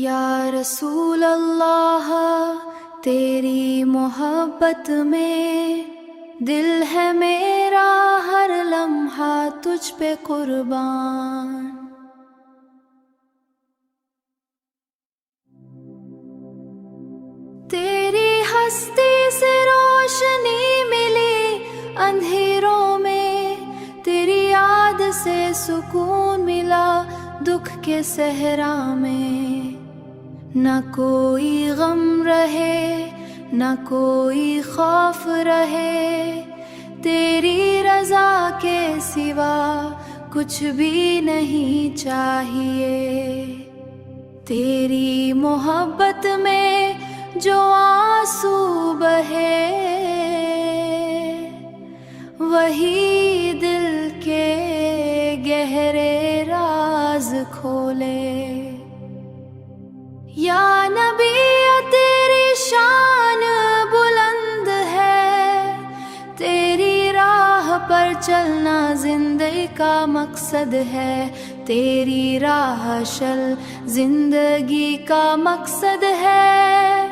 یا رسول اللہ تیری محبت میں دل ہے میرا ہر لمحہ تجھ پہ قربان. تیری ہستی سے روشنی ملی اندھیروں میں، تیری یاد سے سکون ملا دکھ کے صحرا میں. نہ کوئی غم رہے نہ کوئی خوف رہے، تیری رضا کے سوا کچھ بھی نہیں چاہیے. تیری محبت میں جو آنسو بہے وہی دل کے گہرے راز کھولے. یا نبی تیری شان بلند ہے، تیری راہ پر چلنا زندگی کا مقصد ہے. تیری راہ چل زندگی کا مقصد ہے.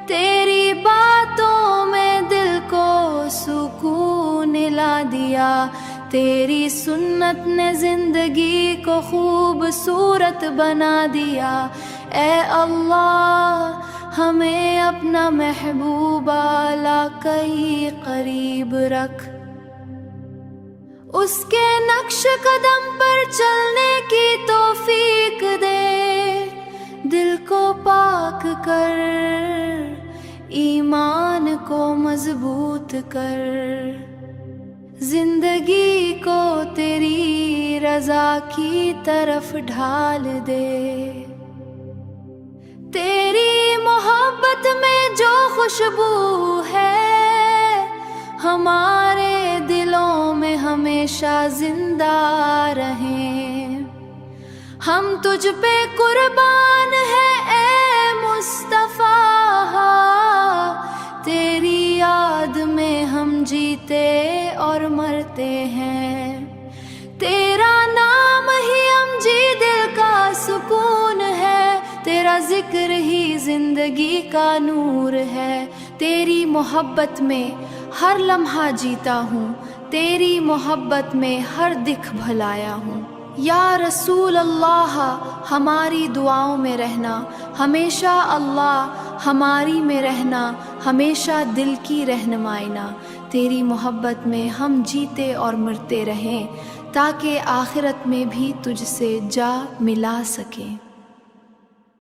تیری باتوں میں دل کو سکون لا دیا، تیری سنت نے زندگی کو خوبصورت بنا دیا. اے اللہ ہمیں اپنا محبوبہ لا کئی قریب رکھ، اس کے نقش قدم پر چلنے کی توفیق دے. دل کو پاک کر، ایمان کو مضبوط کر، زندگی کو تیری رضا کی طرف ڈھال دے. تیری محبت میں جو خوشبو ہے ہمارے دلوں میں ہمیشہ زندہ رہیں. ہم تجھ پہ قربان ہیں اے مصطفیٰ، تیری یاد میں ہم جیتے اور مرتے ہیں. تیرا نام ہی ہم جی دل کا سکون ہے، تیرا ذکر ہی زندگی کا نور ہے. تیری محبت میں ہر لمحہ جیتا ہوں، تیری محبت میں ہر دکھ بھلایا ہوں. یا رسول اللہ ہماری دعاؤں میں رہنا ہمیشہ، اللہ ہماری میں رہنا ہمیشہ، دل کی رہنمائینا. تیری محبت میں ہم جیتے اور مرتے رہیں تاکہ آخرت میں بھی تجھ سے جا ملا سکیں.